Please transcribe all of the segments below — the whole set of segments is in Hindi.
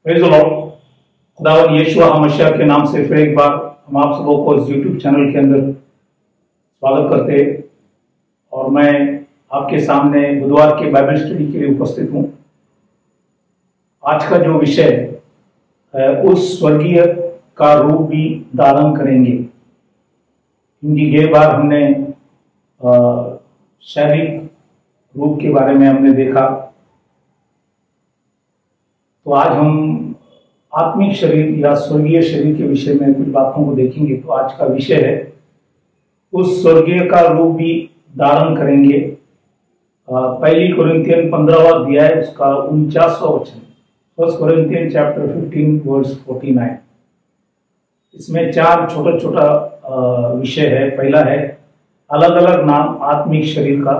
Praise the Lord. खुदावन यीशु मसीह के नाम से फिर एक बार हम आप सबों को इस यूट्यूब चैनल के अंदर स्वागत करते हैं और मैं आपके सामने बुधवार के बाइबल स्टडी के लिए उपस्थित हूँ। आज का जो विषय है उस स्वर्गीय का रूप भी धारण करेंगे। इनकी कई बार हमने शारीरिक रूप के बारे में हमने देखा, तो आज हम आत्मिक शरीर या स्वर्गीय शरीर के विषय में कुछ बातों को देखेंगे। तो आज का विषय है उस स्वर्गीय का रूप भी धारण करेंगे। पहली कोरिन्थियन 15वां अध्याय उसका 49वां वचन, 1 कोरिन्थियन चैप्टर 15 वर्स 49। इसमें चार छोटा छोटा विषय है। पहला है अलग अलग नाम आत्मिक शरीर का।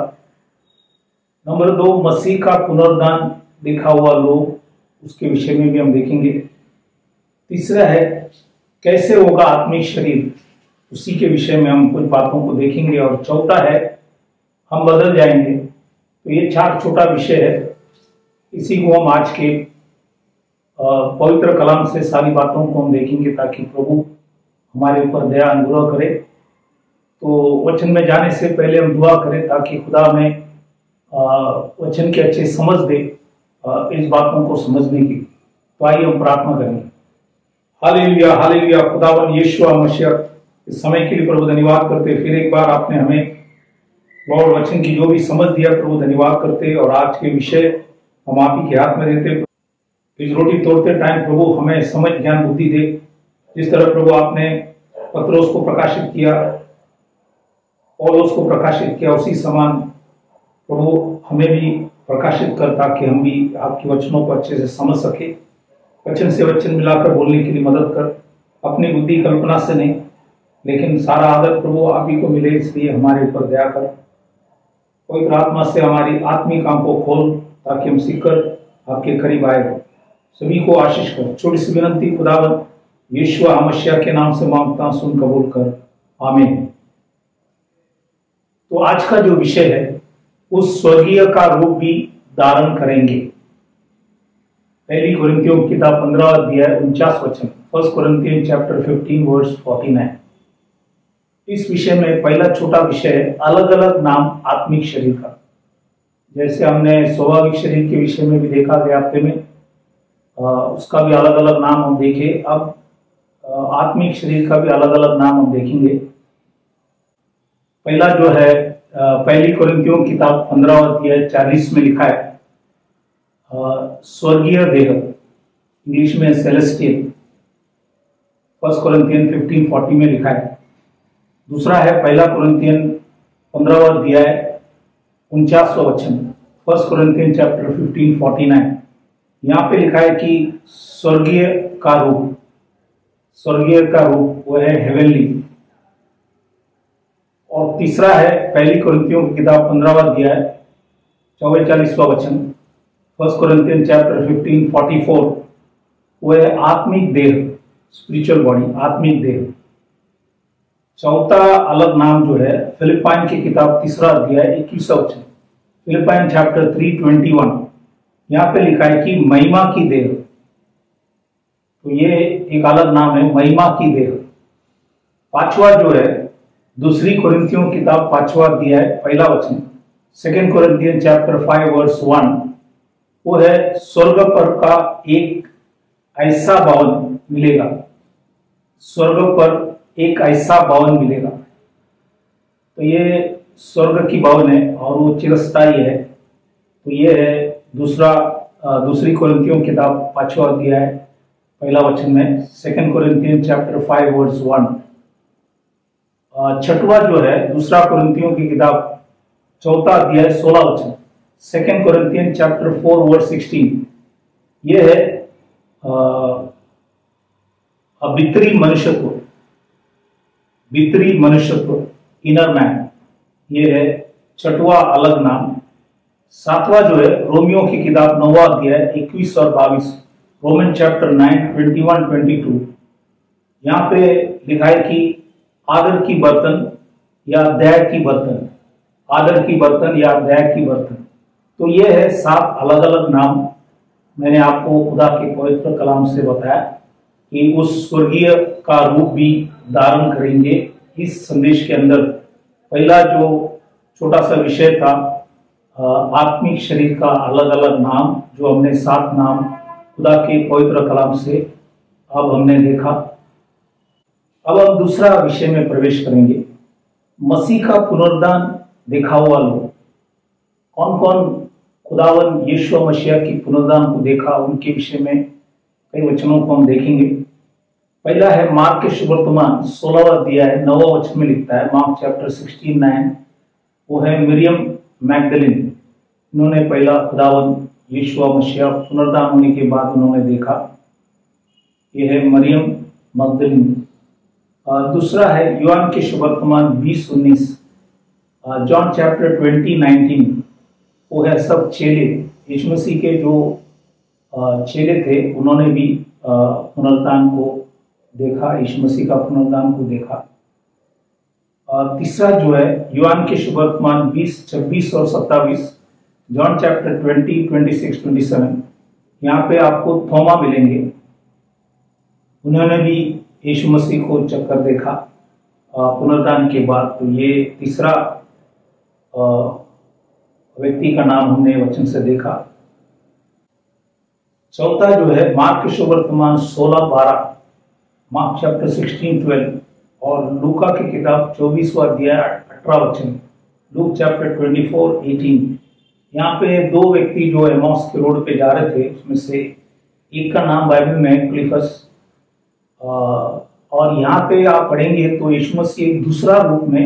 नंबर 2 मसीह का पुनरुत्थान देखा हुआ लोग, उसके विषय में भी हम देखेंगे। तीसरा है कैसे होगा आत्मिक शरीर, उसी के विषय में हम कुछ बातों को देखेंगे। और चौथा है हम बदल जाएंगे। तो ये चार छोटा विषय है, इसी को हम आज के पवित्र कलाम से सारी बातों को हम देखेंगे ताकि प्रभु हमारे ऊपर दया अनुग्रह करे। तो वचन में जाने से पहले हम दुआ करें ताकि खुदा हमें वचन की अच्छी समझ दे, इस बातों को समझने की। तो आइए हम प्रार्थना करेंगे। Hallelujah hallelujah. खुदावन यीशु मसीह, इस समय के लिए प्रभु धन्यवाद करते। फिर एक बार आपने हमें लॉर्ड वचन की जो भी समझ दिया प्रभु धन्यवाद करते। और आज के विषय हम आप ही के हाथ में देते। इस रोटी तोड़ते टाइम प्रभु हमें समझ ज्ञान बुद्धि दे। जिस तरह प्रभु आपने पत्रोस को प्रकाशित किया, पौलुस को प्रकाशित किया, उसी समान प्रभु हमें भी प्रकाशित कर ताकि हम भी आपके वचनों को अच्छे से समझ सके। वचन से वचन मिलाकर बोलने के लिए मदद कर। अपनी बुद्धि कल्पना से नहीं, लेकिन सारा आदर प्रभु आप ही को मिले, इसलिए हमारे ऊपर दया कर। पवित्र आत्मा से हमारी आत्मिक आंखों को खोल ताकि हम सीखकर आपके करीब आए हो। सभी को आशीष कर। छोटी सी विनंती खुदावन यीशु मसीह के नाम से मांगता, सुन कबूल कर, आमीन। तो आज का जो विषय है उस स्वर्गीय का रूप भी धारण करेंगे। पहली कोरिन्थियों की किताब 15 अध्याय 49 वचन, 1 कोरिन्थियन चैप्टर 15 वर्स 49। इस विषय में पहला छोटा विषय है अलग अलग नाम आत्मिक शरीर का। जैसे हमने स्वाभाविक शरीर के विषय में भी देखा गया हफ्ते में, उसका भी अलग अलग नाम हम देखे। अब आत्मिक शरीर का भी अलग अलग नाम हम देखेंगे। पहला जो है पहली कोरिन्थियों की किताब 15 अध्याय 40 में लिखा है स्वर्गीय देह, इंग्लिश में सेलेस्टियल। 1 कोरिन्थियन 15:40 में लिखा है। दूसरा है पहला कोरिन्थियन 15 अध्याय 49वां वचन, 1 कोरिन्थियन चैप्टर 15:49। यहाँ पे लिखा है कि स्वर्गीय का रूप, स्वर्गीय का रूप वो है हेवनली। और तीसरा है पहली कोरिन्थियों की किताब 15 अध्याय 44वां वचन, 1 कोरिन्थियन चैप्टर 15:44, वो है आत्मिक देह, स्पिरिचुअल बॉडी, आत्मिक देह। चौथा अलग नाम जो है फिलिपाइन की किताब 3 अध्याय 21वां वचन, फिलिपाइन चैप्टर 3:21। यहाँ पे लिखा है कि महिमा की देह। तो ये एक अलग नाम है, महिमा की देह। पांचवा जो है दूसरी कोरिन्थियों की किताब 5वां अध्याय 1 वचन, 2 कोरिन्थियन चैप्टर 5 वर्स 1, वो है स्वर्ग पर का एक ऐसा भवन मिलेगा। स्वर्ग पर एक ऐसा भवन मिलेगा। तो ये स्वर्ग की भवन है और वो चिरस्थायी है। तो ये है दूसरी कोरिन्थियों की किताब 5वां अध्याय 1 वचन में, 2 कोरिन्थियन चैप्टर 5 वर्स 1। छठवा जो है दूसरा कोरिन्थियों की किताब 4 अध्याय 16 वचन, 2 कोरिन्थियन चैप्टर 4 वर्स 16। ये है भीतरी मनुष्यत्व, भीतरी मनुष्यत्व, इनर मैन। ये है छठवा अलग नाम। सातवां जो है रोमियो की किताब 9 अध्याय 21 और 22, रोमन चैप्टर 9 21-22। यहाँ पे लिखा है कि आदर की बर्तन या दया की बर्तन, आदर की बर्तन या दया की बर्तन। तो ये है 7 अलग अलग नाम मैंने आपको खुदा के पवित्र कलाम से बताया कि उस स्वर्गीय का रूप भी धारण करेंगे। इस संदेश के अंदर पहला जो छोटा सा विषय था, आत्मिक शरीर का अलग अलग नाम, जो हमने 7 नाम खुदा के पवित्र कलाम से अब हमने देखा। अब हम दूसरा विषय में प्रवेश करेंगे, मसीह का पुनरुत्थान देखा हुआ लोग। कौन कौन खुदावन यीशु मसीह की पुनरुत्थान को देखा, उनके विषय में कई वचनों को हम देखेंगे। पहला है मार्क के सुवर्तमान 16वां अध्याय 9वां वचन में लिखता है, मार्क चैप्टर 16:9, वो है मरियम मैगदलीन। इन्होंने पहला खुदावन यीशु मसीह पुनरुत्थान होने के बाद उन्होंने देखा। यह है मरियम मगदलीन। दूसरा है यूहन्ना के सुवर्तमान 20:19, जॉन चैप्टर 20:19, वो है सब चेले, यीशु मसीह के जो चेले थे उन्होंने भी पुनरुत्थान को देखा, यीशु मसीह का पुनरुत्थान को देखा। तीसरा जो है यूहन्ना के सुवर्तमान 20:26 और 27, जॉन चैप्टर 20, 26, 27, यहाँ पे आपको थोमा मिलेंगे। उन्होंने भी यीशु मसीह को चक्कर देखा पुनरुत्थान के बाद। तो ये तीसरा व्यक्ति का नाम हमने वचन से देखा। चौथा जो है मार्क सुवर्तमान 16:12, मार्क चैप्टर 16:12, और लूका की किताब 24वां अध्याय 18 वचन, लूक चैप्टर 24:18। यहाँ पे 2 व्यक्ति जो एमॉस के रोड पे जा रहे थे, उसमें से एक का नाम बाइबल में क्लिफस, और यहाँ पे आप पढ़ेंगे तो यीशु मसीह एक दूसरा रूप में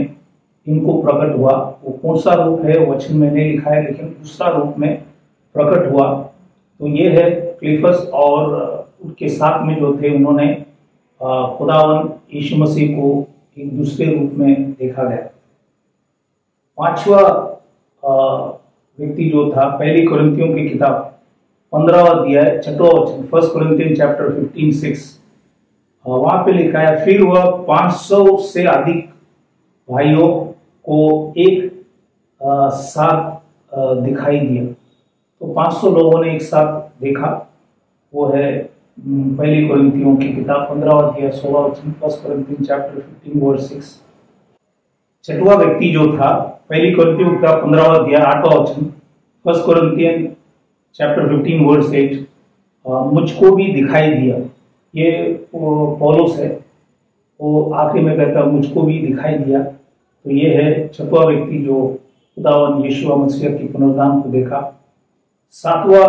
इनको प्रकट हुआ। वो कौन सा रूप है वचन में नहीं लिखा है, लेकिन दूसरा रूप में प्रकट हुआ। तो ये है क्लिफस, और उनके साथ में जो थे उन्होंने खुदावन यीशु मसीह को एक दूसरे रूप में देखा गया। 5वां व्यक्ति जो था, पहली कुरिन्थियों की किताब 15वां अध्याय 6वां वचन, 1 कुरिन्थियन चैप्टर 15:6, वहां पे लिखा है, फिर वह 500 से अधिक भाइयों को एक साथ दिखाई दिया। तो 500 लोगों ने एक साथ देखा। वो है पहली कुरिन्थियों की किताब 15वां अध्याय 16वां वचन, 1 कुरिन्थियन चैप्टर 15:6। छठवां व्यक्ति जो था, पहली कुरिन्थियों की किताब 15वां अध्याय 8वां वचन, 1 कुरिन्थियन चैप्टर 15:8, मुझको भी दिखाई दिया। ये पौलुस है, वो आखिरी में कहता मुझको भी दिखाई दिया। तो ये है छठवां व्यक्ति जो खुदावन यीशु मसीह की पुनरुत्थान को देखा। 7वां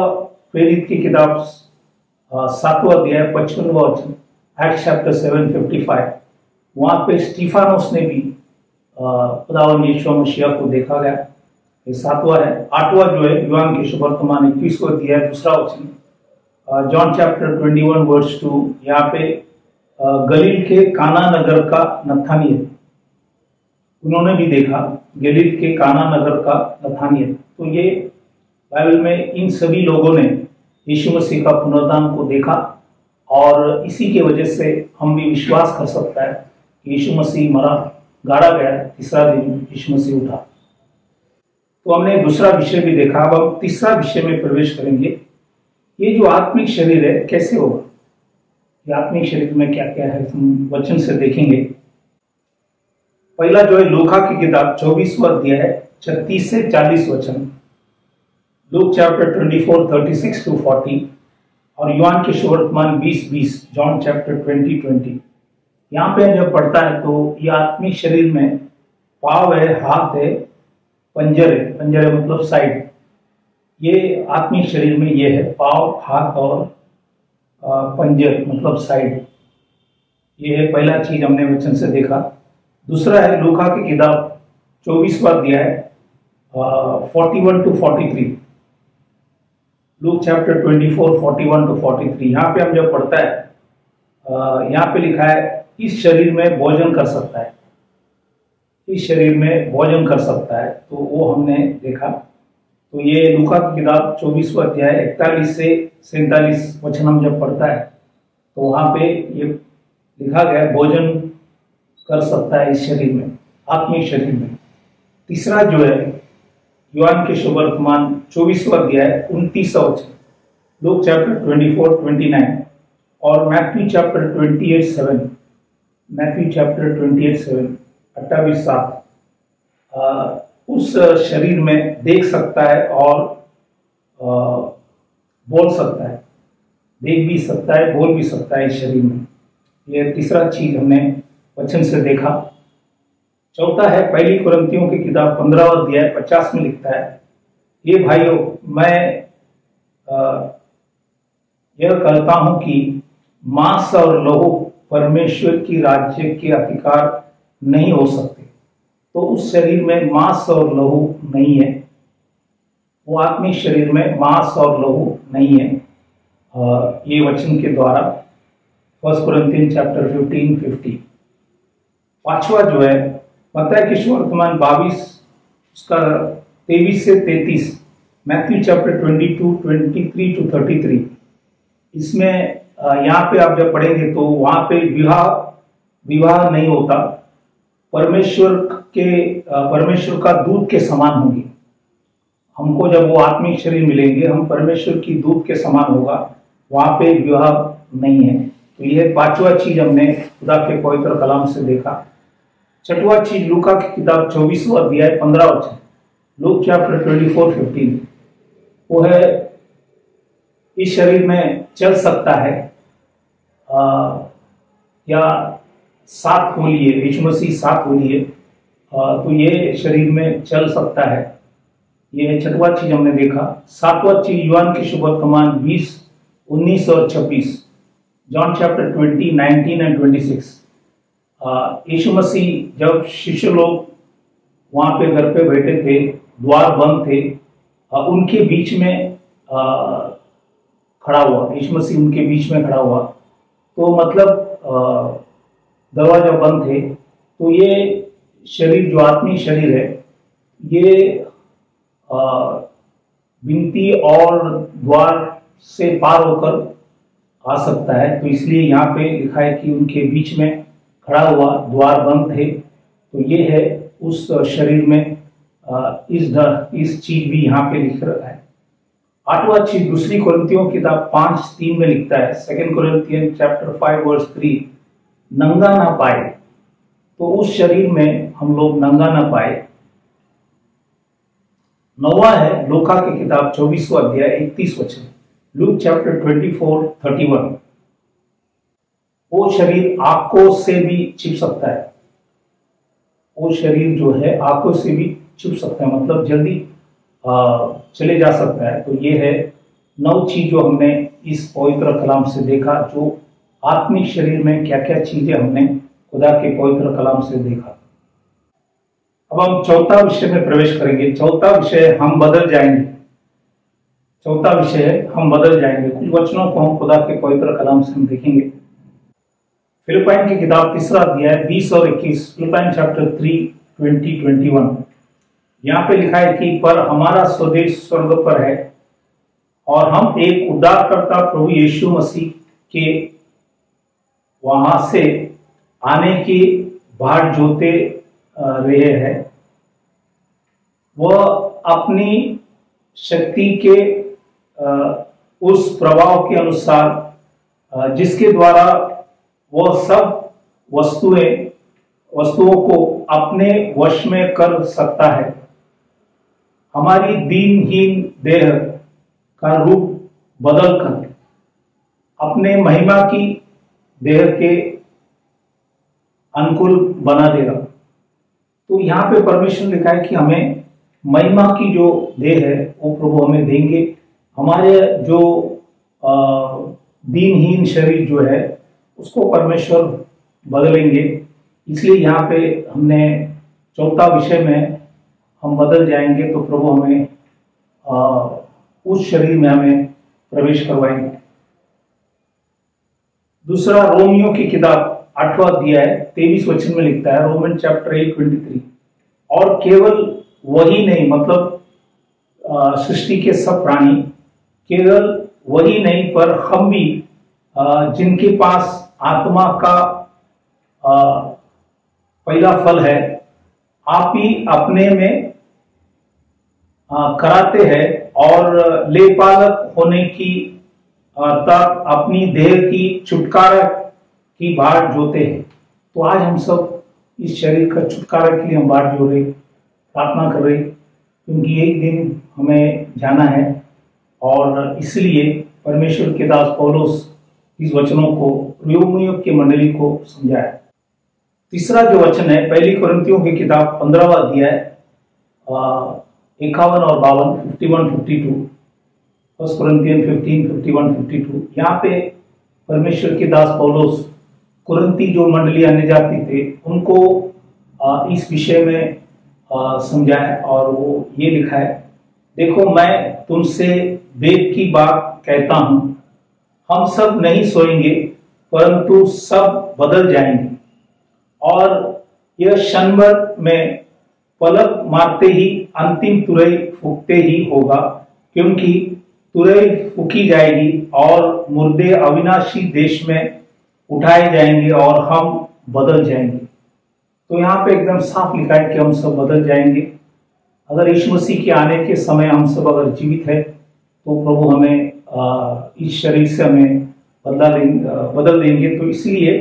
प्रेरित की किताब 7वां अध्याय 55वां वचन, एक्ट्स चैप्टर 7:55, वहां पे स्टीफानोस ने भी खुदावन यीशु मसीह को देखा गया। ये 7वां है। 8वां जो है यूहन्ना के सुवर्तमान 21वां अध्याय 2 वचन, जॉन चैप्टर 21:2, यहाँ पे गलील के काना नगर का नथानिएल, उन्होंने भी देखा, गलील के काना नगर का नथानिएल। तो ये बाइबल में इन सभी लोगों ने यीशु मसीह का पुनरुत्थान को देखा, और इसी की वजह से हम भी विश्वास कर सकता है कि यीशु मसीह मरा, गाड़ा गया, तीसरा दिन यीशु मसीह उठा। तो हमने दूसरा विषय भी देखा। अब हम तीसरा विषय में प्रवेश करेंगे। ये जो आत्मिक शरीर है कैसे होगा, ये आत्मिक शरीर में क्या क्या है, हम वचन से देखेंगे। पहला जो है लूका की किताब 24वां अध्याय 36 से 40 वचन, लूक चैप्टर 24:36-40, और यूहन्ना के सुवर्तमान 20:20, जॉन चैप्टर 20:20। यहाँ पे जब पढ़ता है तो ये आत्मिक शरीर में पाँव है, हाथ है, पंजर है, पंजर मतलब साइड। ये आत्मिक शरीर में ये है, पाँव, हाथ और पंजर मतलब साइड। ये है पहला चीज हमने वचन से देखा। दूसरा है लूका की किताब 24वां अध्याय 41-43, लूक चैप्टर 24, 41-43। यहाँ पे हम जब पढ़ता है, यहाँ पे लिखा है इस शरीर में भोजन कर सकता है, इस शरीर में भोजन कर सकता है। तो वो हमने देखा। तो ये लूका की किताब 24वां अध्याय 41 से 47 वचन हम जब पढ़ता है तो वहां पे ये लिखा गया भोजन कर सकता है इस शरीर में, आत्मिक शरीर में। तीसरा जो है यूहन्ना के सुवर्तमान 24वां अध्याय 29वां वचन, लूक चैप्टर 24:29 और मैथ्यू चैप्टर 28:7, मैथ्यू चैप्टर 28:7, 28:7 उस शरीर में देख सकता है और बोल सकता है, देख भी सकता है, बोल भी सकता है इस शरीर में। यह तीसरा चीज हमने वचन से देखा। चौथा है पहली कुरिन्थियों की किताब 15 अध्याय 50 में लिखता है, ये भाइयों मैं यह कहता हूं कि मांस और लहू परमेश्वर की राज्य के अधिकार नहीं हो सकते। तो उस शरीर में मांस और लहू नहीं है, वो आत्मिक शरीर में मांस और लहू नहीं है। ये वचन के द्वारा 1 कुरिन्थियन चैप्टर 15:50। पांचवा जो है मत्ती की सुवर्तमान 22 उसका 23 से 33, मैथ्यू चैप्टर 22:23-33। इसमें यहाँ पे आप जब पढ़ेंगे तो वहां पे विवाह नहीं होता, परमेश्वर का दूत के समान होगी। हमको जब वो आत्मिक शरीर मिलेंगे हम परमेश्वर की दूत के समान होगा, वहां पे विवाह नहीं है। तो यह पांचवा चीज हमने खुदा के पवित्र कलाम से देखा। छठवा चीज लूका की किताब 24 अध्याय 15 वचन, लूक चैप्टर 24:15, वो है इस शरीर में चल सकता है या साथ हो लिए, यीशु मसीह साथ हो लिए तो ये शरीर में चल सकता है। ये छठवा चीज हमने देखा। सातवां चीज यूहन्ना की सुवर्तमान 20:19 और 26, जॉन चैप्टर 20:19 एंड 26। यीशु मसीह जब शिष्य लोग वहां पे घर पे बैठे थे, द्वार बंद थे, उनके बीच में खड़ा हुआ, यीशु मसीह उनके बीच में खड़ा हुआ। तो मतलब दरवाजा बंद थे, तो ये शरीर जो आत्मिक शरीर है ये भिंती और द्वार से पार होकर आ सकता है। तो इसलिए यहाँ पे लिखा है कि उनके बीच में खड़ा हुआ, द्वार बंद थे। तो ये है उस शरीर में इस चीज भी यहाँ पे लिख रहा है। आठवां चीज दूसरी कुरिन्थियों की किताब 5:3 में लिखता है, 2 कुरिन्थियन चैप्टर 5:3, नंगा ना पाए। तो उस शरीर में हम लोग नंगा ना पाए। नौवा है लूका की किताब 24 अध्याय 31 वचन, लूक चैप्टर 24:31, वो शरीर आंखों से भी छिप सकता है। वो शरीर जो है आंखों से भी छिप सकता है, मतलब जल्दी चले जा सकता है। तो ये है 9 चीज जो हमने इस पवित्र कलाम से देखा, जो आत्मिक शरीर में क्या क्या चीजें हमने खुदा के पवित्र कलाम से देखा। अब हम चौथा विषय में प्रवेश करेंगे। चौथा विषय हम बदल जाएंगे। चौथा विषय है हम बदल जाएंगे। कुछ वचनों को हम खुदा के पवित्र कलाम से हम देखेंगे। फिलिप्पियों की किताब 3 अध्याय 20 और 21, फिलिप्पियों चैप्टर 3:20-21। यहाँ पे लिखा है कि पर हमारा स्वदेश स्वर्ग पर है और हम एक उद्धारकर्ता प्रभु यीशु मसीह के वहां से आने की बाट जोते रहे हैं। वह अपनी शक्ति के उस प्रभाव के अनुसार जिसके द्वारा वह सब वस्तुओं को अपने वश में कर सकता है, हमारी दीनहीन देह का रूप बदलकर अपने महिमा की देह के अनुकूल बना देगा। तो यहाँ पे परमेश्वर ने लिखा है कि हमें महिमा की जो देह है वो प्रभु हमें देंगे। हमारे जो दीनहीन शरीर जो है उसको परमेश्वर बदलेंगे। इसलिए यहाँ पे हमने चौथा विषय में हम बदल जाएंगे, तो प्रभु हमें उस शरीर में हमें प्रवेश करवाएंगे। दूसरा रोमियो की किताब 8वां अध्याय 23 वचन में लिखता है, रोमन चैप्टर 8:23, और केवल वही नहीं, मतलब सृष्टि के सब प्राणी, केवल वही नहीं पर हम भी जिनके पास आत्मा का पहला फल है, आप ही अपने में कराते हैं और लेपालक होने की तक अपनी देह की छुटकारा की बाट जोते हैं। तो आज हम सब इस शरीर का छुटकारा के लिए हम बाट जो रहे, प्रार्थना कर रहे, क्योंकि एक दिन हमें जाना है। और इसलिए परमेश्वर के दास पौलुस इस वचनों को रोमियो की मंडली को समझाया। तीसरा जो वचन है पहली कुरिन्थियों की किताब 15वां अध्याय 51 और 52, 51-52, फर्स्ट कुरिन्थियन 15, 51-52। यहाँ पे परमेश्वर के दास पौलुस कुरिन्थी जो मंडली अन्य जाति थे उनको इस विषय में समझाया और वो ये लिखा है, देखो मैं तुमसे वेद की बात कहता हूं, हम सब नहीं सोएंगे परंतु सब बदल जाएंगे, और यह क्षण भर में पलक मारते ही अंतिम तुरई फूकते ही होगा, क्योंकि तुरई फूकी जाएगी और मुर्दे अविनाशी देश में उठाए जाएंगे और हम बदल जाएंगे। तो यहाँ पे एकदम साफ लिखा है कि हम सब बदल जाएंगे। अगर यीशु मसीह के आने के समय हम सब अगर जीवित है तो प्रभु हमें इस शरीर से हमें बदल देंगे। तो इसलिए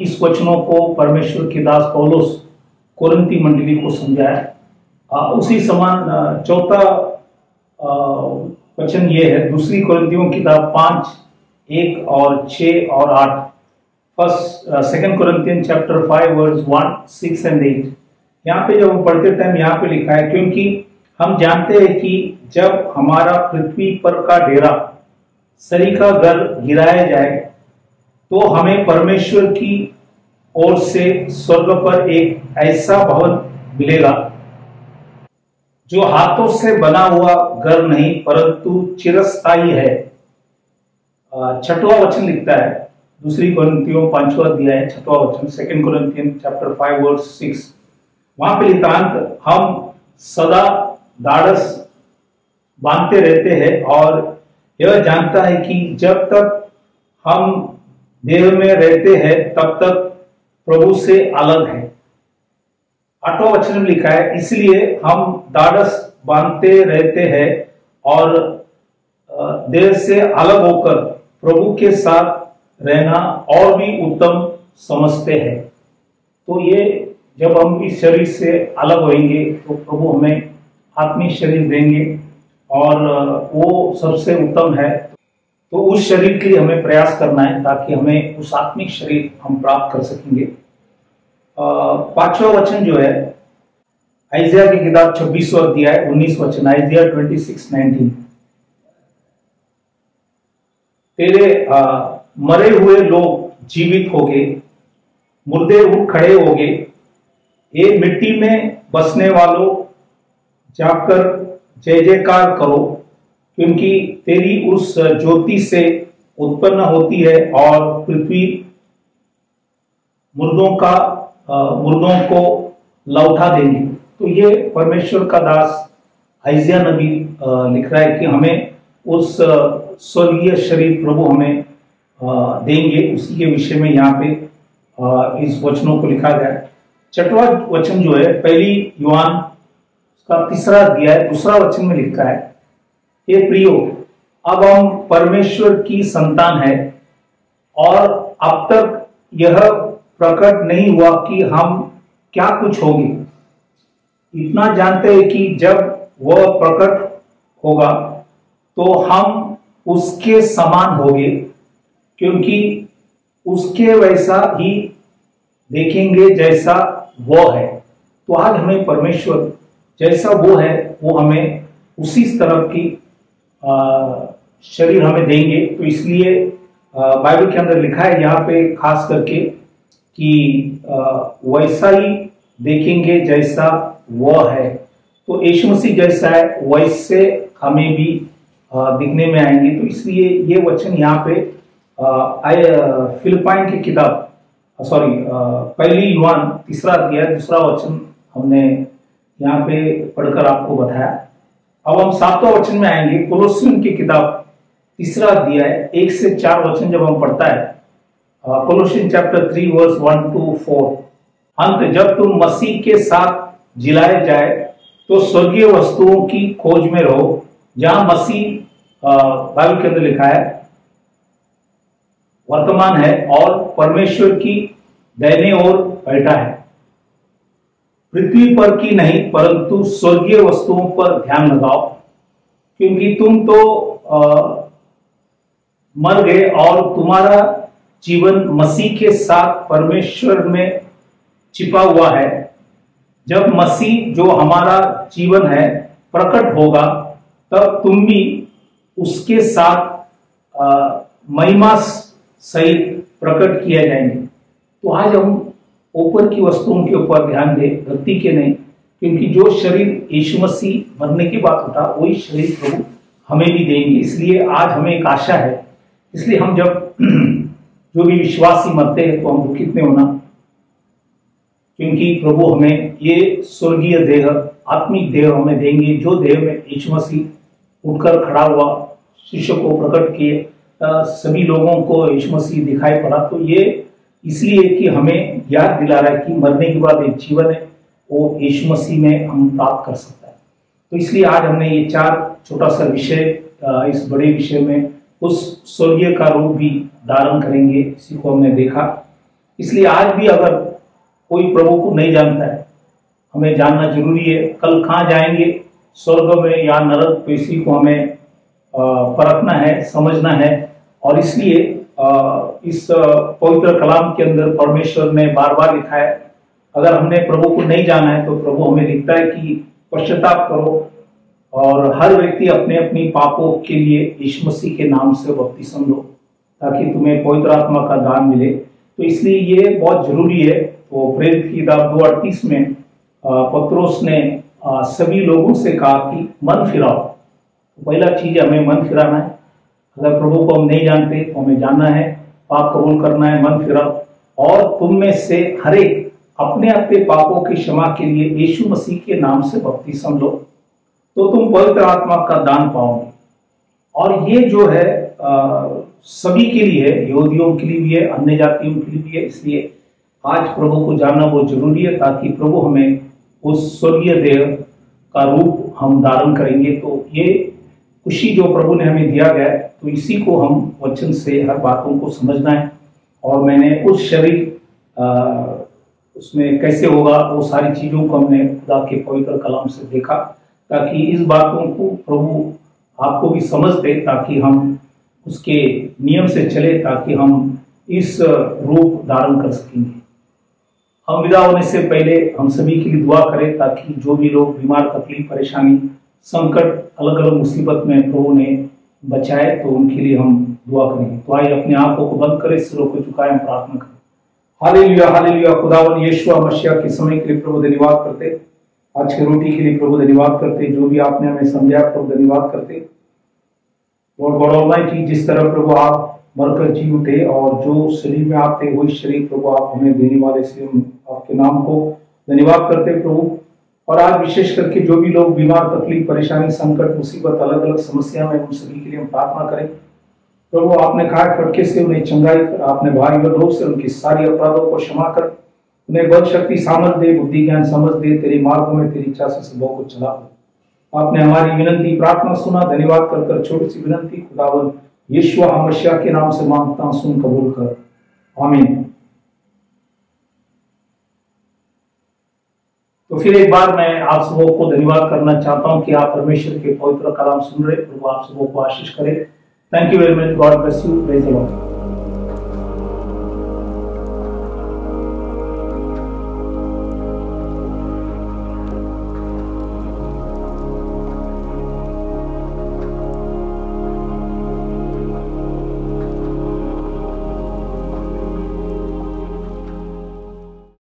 इस वचनों को परमेश्वर के दास पौलुस कुरिन्थी मंडली को समझाया। उसी समान चौथा वचन ये है दूसरी कुरिन्थियों की किताब 5, 1 और 6 और 8, second Corinthian chapter 5 verse 1, 6 and 8। यहाँ पे जब हम पढ़ते टाइम यहाँ पे लिखा है, क्योंकि हम जानते हैं कि जब हमारा पृथ्वी पर का डेरा शरीर का घर गिराया जाए तो हमें परमेश्वर की ओर से स्वर्ग पर एक ऐसा भवन मिलेगा जो हाथों से बना हुआ घर नहीं परंतु चिरस्थायी है। छठवां वचन लिखता है दूसरी कुरिन्थियों 5वां अध्याय 6वां वचन, सेकंड कुरिन्थियन चैप्टर 5 वर्स 6। वहां पे लिखा हम सदा ढाढ़स बांधते रहते हैं और यह जानता है कि जब तक हम देह में रहते हैं तब तक प्रभु से अलग है। 8वां वचन में लिखा है, इसलिए हम ढाढ़स बांधते रहते हैं और देह से अलग होकर प्रभु के साथ रहना और भी उत्तम समझते हैं। तो ये जब हम इस शरीर से अलग होंगे तो प्रभु हमें आत्मिक शरीर देंगे और वो सबसे उत्तम है। तो उस शरीर के लिए हमें प्रयास करना है ताकि हमें उस आत्मिक शरीर हम प्राप्त कर सकेंगे। 5वां वचन जो है आइजिया की किताब 26वां अध्याय 19 वचन, आइजिया 26:19। तेरे मरे हुए लोग जीवित होंगे, मुर्दे उठ खड़े होंगे, ये मिट्टी में बसने वालों जाकर जय जयकार करो, क्योंकि तेरी उस ज्योति से उत्पन्न होती है और पृथ्वी मुर्दों को लौटा देंगी। तो ये परमेश्वर का दास आइजिया नबी लिख रहा है कि हमें उस स्वर्गीय शरीर प्रभु हमें देंगे। उसी के विषय में यहाँ पे इस वचनों को लिखा गया है। 6वां वचन जो है पहली यूहान का 3रा अध्याय 2रा वचन में लिखा है, हे प्रियो, अब हम परमेश्वर की संतान है और अब तक यह प्रकट नहीं हुआ कि हम क्या कुछ होंगे। इतना जानते हैं कि जब वह प्रकट होगा तो हम उसके समान होंगे, क्योंकि उसके वैसा ही देखेंगे जैसा वो है। तो आज हमें परमेश्वर जैसा वो है वो हमें उसी तरह की शरीर हमें देंगे। तो इसलिए बाइबल के अंदर लिखा है यहाँ पे खास करके कि वैसा ही देखेंगे जैसा वो है। तो यीशु मसीह जैसा है वैसे हमें भी दिखने में आएंगे। तो इसलिए ये वचन यहाँ पे फिलिप्पियों की किताब पहली यूहान 3रा अध्याय 2रा वचन हमने यहाँ पे पढ़कर आपको बताया। अब हम 7वां वचन में आएंगे। कोलोसियों की किताब 3रा अध्याय 1 से 4 वचन जब हम पढ़ता है, कोलोसियन चैप्टर 3 वर्स 1 to 4। अंत जब तुम मसीह के साथ जिलाए जाए तो स्वर्गीय वस्तुओं की खोज में रहो, जहां मसीह बाइबल के अंदर लिखा है, वर्तमान है और परमेश्वर की दाहिने ओर बैठा है, पृथ्वी पर की नहीं परंतु स्वर्गीय वस्तुओं पर ध्यान लगाओ, क्योंकि तुम तो मर गए और तुम्हारा जीवन मसीह के साथ परमेश्वर में छिपा हुआ है। जब मसीह जो हमारा जीवन है प्रकट होगा, तब तुम भी उसके साथ महिमा सहित प्रकट किए जाएंगे। तो आज हम ऊपर की वस्तुओं के ऊपर ध्यान दें, धरती के नहीं, क्योंकि जो शरीर यीशु मसीह मरने की बात उठा वही शरीर प्रभु हमें भी देंगे। इसलिए आज हमें एक आशा है। इसलिए हम जब जो भी विश्वासी मरते हैं तो हम दुखित नहीं होना, क्योंकि प्रभु हमें ये स्वर्गीय देह, आत्मिक देह हमें देंगे, जो देह में यीशु मसीह उठकर खड़ा हुआ, शिष्य को प्रकट किए, सभी लोगों को यीशु मसीह दिखाई पड़ा। तो ये इसलिए कि हमें याद दिला रहा है कि मरने के बाद एक जीवन है, वो यीशु मसीह में हम प्राप्त कर सकता है। तो इसलिए आज हमने ये 4 छोटा सा विषय, इस बड़े विषय में उस स्वर्गीय का रूप भी धारण करेंगे, इसी को हमने देखा। इसलिए आज भी अगर कोई प्रभु को नहीं जानता है, हमें जानना जरूरी है। कल कहाँ जाएंगे, स्वर्ग में या नरक, तो इसी को हमें परखना है, समझना है। और इसलिए इस पवित्र कलाम के अंदर परमेश्वर ने बार बार लिखा है, अगर हमने प्रभु को नहीं जाना है तो प्रभु हमें लिखता है कि पश्चाताप करो और हर व्यक्ति अपने अपनी पापों के लिए यीशु मसीह के नाम से बपतिस्म लो, ताकि तुम्हें पवित्र आत्मा का दान मिले। तो इसलिए ये बहुत जरूरी है। तो प्रेरित की किताब 2:38 में पत्रोस ने सभी लोगों से कहा कि मन फिराओ। तो पहला चीज हमें मन फिराना है। अगर प्रभु को हम नहीं जानते तो हमें जानना है, पाप कबूल करना है, मन फिराओ, और तुम में से हर एक अपने अपने पापों की क्षमा के लिए यीशु मसीह के नाम से बपतिस्म लो, तो तुम पवित्र आत्मा का दान पाओगे। और ये जो है सभी के लिए है, यहूदियों के लिए भी है, अन्य जातियों के लिए भी है। इसलिए आज प्रभु को जानना बहुत जरूरी है, ताकि प्रभु हमें उस स्वर्गीय देह का रूप हम धारण करेंगे। तो ये खुशी जो प्रभु ने हमें दिया गया है, तो इसी को हम वचन से हर बातों को समझना है। और मैंने उस शरीर उसमें कैसे होगा, वो सारी चीजों को हमने खुदा के पवित्र कलाम से देखा, ताकि इस बातों को प्रभु आपको भी समझ दे, ताकि हम उसके नियम से चले, ताकि हम इस रूप धारण कर सकेंगे। हम विदा होने से पहले हम सभी के लिए दुआ करें, ताकि जो भी लोग बीमार, तकलीफ, परेशानी, संकट, अलग अलग मुसीबत में प्रभु ने बचाए, तो उनके लिए हम दुआ करेंगे। तो आइए अपने आंखों को बंद करें, सिरों को झुकाएं, हम प्रार्थना करें। Hallelujah, hallelujah. खुदावन यीशु मसीह के समय के लिए प्रभु धन्यवाद करते, आज की रोटी के लिए प्रभु धन्यवाद करते, जो भी आपने हमें समझाया प्रभु धन्यवाद करते। और गॉड ऑलमाइटी, जिस तरह प्रभु आप मरकर जी उठे और जो शरीर में आप थे वही शरीर प्रभु आप हमें देने वाले, से हम आपके नाम को धन्यवाद करते प्रभु। और आज विशेष करके जो भी लोग बीमार, तकलीफ, परेशानी, संकट, मुसीबत, अलग अलग समस्या में, उन सभी के लिए हम प्रार्थना करें प्रभु। आपने कहा फटके से उन्हें चंगाई कर, आपने भारी रोग से उनकी सारी अपराधों को क्षमा कर, उन्हें बल, शक्ति, सामर्थ दे, बुद्धि, ज्ञान, समझ दे, तेरे मार्गों में तेरी इच्छा से सबों को चला दे। आपने हमारी विनती, प्रार्थना सुना, धन्यवाद कर छोटी सी विनती खुदावन यीशु मसीह के नाम से मांगता हूं, सुन कबूल कर, आमीन। तो फिर एक बार मैं आप सबों को धन्यवाद करना चाहता हूं कि आप परमेश्वर के पवित्र कलाम सुन रहे। प्रभु आप सबों को आशीष करे। Thank you very much. God bless you. Praise the Lord.